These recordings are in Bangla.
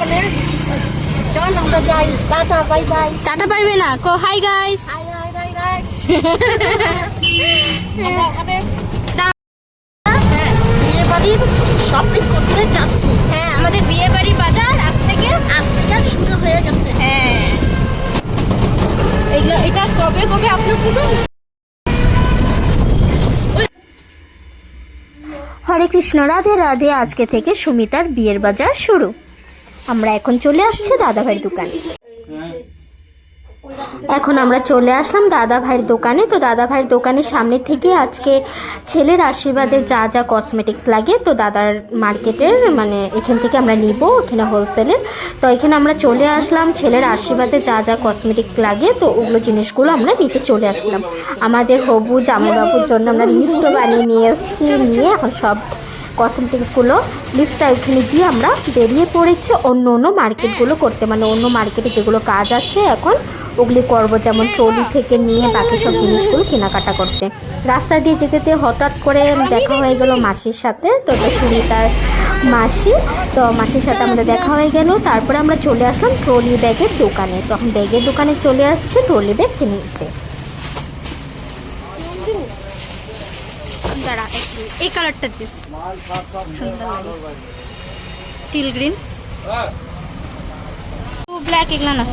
এখানে চল আমরা যাই। Tata bye bye. টাটা পাইবে না কো hi guys. Hi hi hi hi. আমরা ওখানে বিয়ে বাড়ির শপিং করতে যাচ্ছি। হ্যাঁ আমাদের বিয়ে বাড়ি বাজার আজ থেকে শুরু হয়ে গেছে। হ্যাঁ এগুলো এটা কবে কবে আপলোড করবেন? হরে কৃষ্ণ, রাধে রাধে। আজকে থেকে সুমিতার বিয়ের বাজার শুরু। আমরা এখন চলে আসছি দাদা ভাইয়ের দোকানে। এখন আমরা চলে আসলাম দাদা ভাইয়ের দোকানে। তো দাদা ভাইয়ের দোকানের সামনে থেকে আজকে ছেলের আশীর্বাদের যা যা কসমেটিক্স লাগে তো দাদার মার্কেটের মানে এখান থেকে আমরা নিব, এখানে হোলসেলের। তো এখানে আমরা চলে আসলাম ছেলের আশীর্বাদে যা যা কসমেটিক লাগে তো ওগুলো জিনিসগুলো আমরা নিতে চলে আসলাম। আমাদের হবু জামাইবাবুর জন্য আমরা লিস্টও বানিয়ে নিয়ে এসেছি, নিয়ে এখন সব কসমেটিক্সগুলো লিস্টটা এখানে দিয়ে আমরা বেরিয়ে পড়েছি অন্য অন্য মার্কেটগুলো করতে, মানে অন্য মার্কেটে যেগুলো কাজ আছে এখন ওগুলি করবো, যেমন ট্রলি থেকে নিয়ে বাকি সব জিনিসগুলো কেনাকাটা করতে। রাস্তা দিয়ে যেতে যেতে হঠাৎ করে দেখা হয়ে গেল মাসির সাথে। তো এটা সুমিতার মাসি, তো মাসির সাথে আমাদের দেখা হয়ে গেল। তারপরে আমরা চলে আসলাম ট্রলি ব্যাগের দোকানে। তখন ব্যাগের দোকানে চলে আসছে ট্রলি ব্যাগ কিনে নিতে। এই কালারটা দিস সুন্দর লাগে, টিল গ্রিন ব্ল্যাক এগুলো না।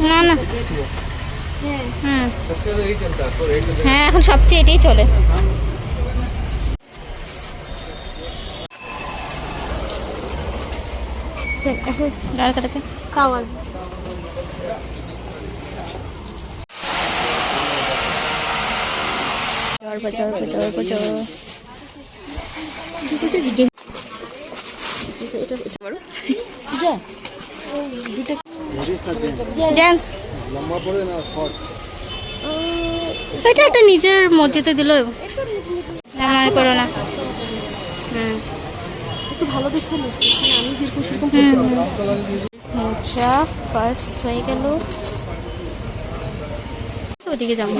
না না হ্যাঁ এখন সবচেয়ে এটাই চলে। ডাল কাটাতে খাওয়ার এটা একটা নিজের মসজিদে দিল মনে করো না। একটু ভালো দেখে নিচ্ছি, আমি যেরকম সেরকম মোজা পার্স হয়ে গেল, ওদিকে যাবো।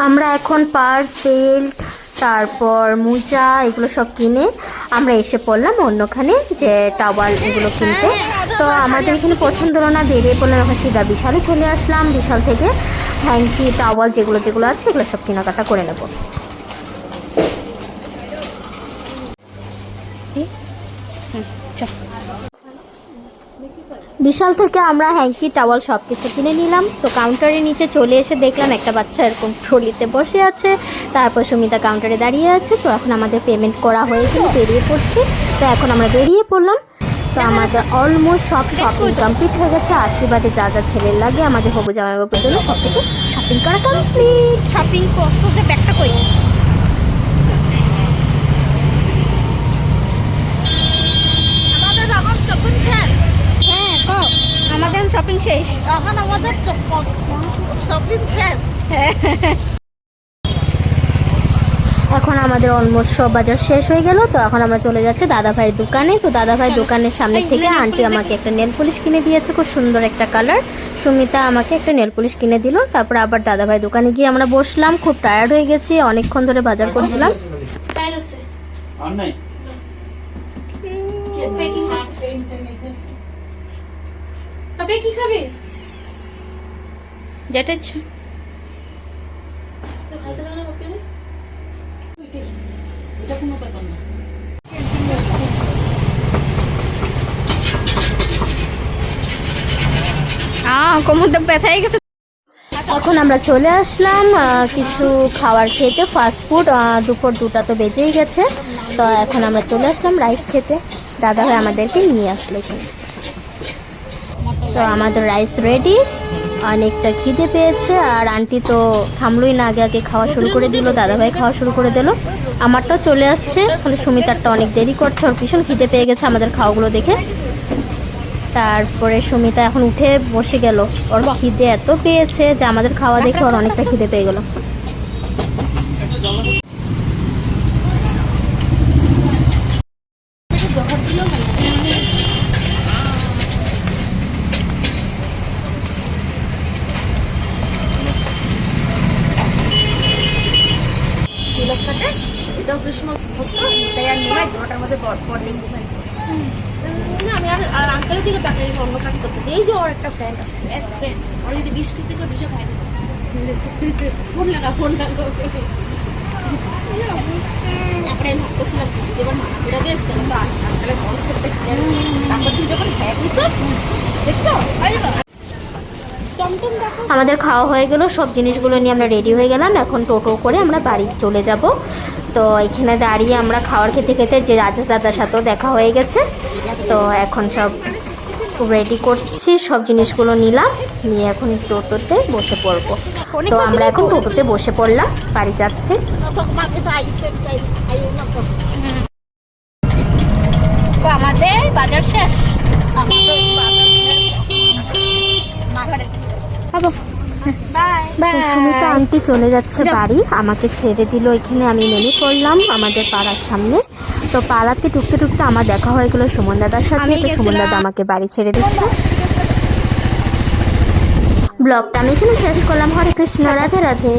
আমরা এখন পার্স, বেল্ট, তারপর মোজা এগুলো সব কিনে আমরা এসে পড়লাম অন্যখানে যে টাওয়াল এগুলো কিনতে। তো আমাদের এখানে পছন্দ হলো না, বেরিয়ে পড়লাম এখন সিধা বিশালে চলে আসলাম। বিশাল থেকে হ্যাঙ্কি টাওয়াল যেগুলো যেগুলো আছে এগুলো সব কেনাকাটা করে নেব। বিশাল থেকে আমরা হ্যাঙ্কি টাওয়াল সব কিছু কিনে নিলাম। তো কাউন্টারের নিচে চলে এসে দেখলাম একটা বাচ্চা এরকম ট্রলিতে বসে আছে, তারপর সুমিতা কাউন্টারে দাঁড়িয়ে আছে। তো এখন আমাদের পেমেন্ট করা হয়ে গেলে বেরিয়ে পড়ছি। তো এখন আমরা বেরিয়ে পড়লাম। তো আমাদের অলমোস্ট সব শপিং কমপ্লিট হয়ে গেছে। আশীর্বাদে যা যা ছেলের লাগে আমাদের হবু জামাইবাবুর জন্য সব কিছু শপিং করা কমপ্লিট। শপিং করতে ব্যাগটা কই? আমাদের এখন শপিং শেষ। হ্যাঁ কো আমাদের শপিং শেষ। এখন আমাদের শপিং শেষ। এখন আমাদের অলমোস্ট সব বাজার শেষ হয়ে গেল। তো এখন আমরা চলে যাচ্ছি দাদা ভাইয়ের দোকানে। তো দাদা ভাইয়ের দোকানের সামনে থেকে আন্টি আমাকে একটা নেল পলিশ কিনে দিয়েছে, খুব সুন্দর একটা কালার। সুমিতা আমাকে একটা নেল পলিশ কিনে দিল। তারপর আবার দাদা ভাই দোকানে গিয়ে আমরা বসলাম, খুব টায়ার্ড হয়ে গেছি, অনেকক্ষণ ধরে বাজার করছিলাম। কি খাবে যেটা ইচ্ছা। কোমরটা ব্যথা হয়ে গেছে। এখন আমরা চলে আসলাম কিছু খাবার খেতে, ফাস্টফুড। দুপুর 2টা তো বেজেই গেছে। তো এখন আমরা চলে আসলাম রাইস খেতে। দাদা ভাই আমাদেরকে নিয়ে আসলো এখানে। তো আমাদের রাইস রেডি। অনেকটা খিদে পেয়েছে আর আন্টি তো থামলোই না, আগে আগে খাওয়া শুরু করে দিল। দাদা ভাই খাওয়া শুরু করে দিল, আমারটাও চলে আসছে। মানে সুমিতারটা অনেক দেরি করছে, ওর ভীষণ খিদে পেয়ে গেছে আমাদের খাওয়াগুলো দেখে। তারপরে সুমিতা এখন উঠে বসে গেল, ওর খিদে এত পেয়েছে যে আমাদের খাওয়া দেখে ওর অনেকটা খিদে পেয়ে গেল। তিলক কাটে যে এটাও কৃষ্ণ ভক্ত, তাই আর নেই 9টার মধ্যে পর লিখবো। আমি আর আঙ্কেলের দিকে তাকাই, অন্য কাজ করতেছি। এই যে ওর একটা ফ্রেন্ড আছে, বেস্ট ফ্রেন্ড, ওর যদি বিস্কুট থেকে বিষয় খাই ফোন লাগা তারপরে আমি ভাবতেছিলাম এবার মাথাটা দিয়ে তাহলে তো আঙ্কেলের ফোন করতে তারপর তুই যখন খাই দিস দেখছো টমটম দেখো। আমাদের খাওয়া হয়ে গেল, সব জিনিসগুলো নিয়ে আমরা রেডি হয়ে গেলাম। এখন টোটো করে আমরা বাড়ি চলে যাব। তো এখানে দাঁড়িয়ে আমরা খাওয়ার খেতে খেতে যে রাজেশ দাদার সাথেও দেখা হয়ে গেছে, তো এখন সব রেডি করছি, সব জিনিসগুলো নিলাম, নিয়ে এখন টোটোতে বসে পড়বো। তো আমরা এখন টোটোতে বসে পড়লাম, বাড়ি যাচ্ছি। তো আমাদের বাজার শেষ। তো সুমিতা আন্টি চলে যাচ্ছে বাড়ি, আমাকে ছেড়ে দিল এখানে। আমি নেমে পড়লাম আমাদের পাড়ার সামনে। তো পাড়াতে ঢুকতে ঢুকতে আমার দেখা হয়ে গেলো সুমন দাদার সাথে। তো সুমন দাদা আমাকে বাড়ি ছেড়ে দিচ্ছে। ব্লগটা আমি এখানে শেষ করলাম। হরে কৃষ্ণ, রাধে রাধে।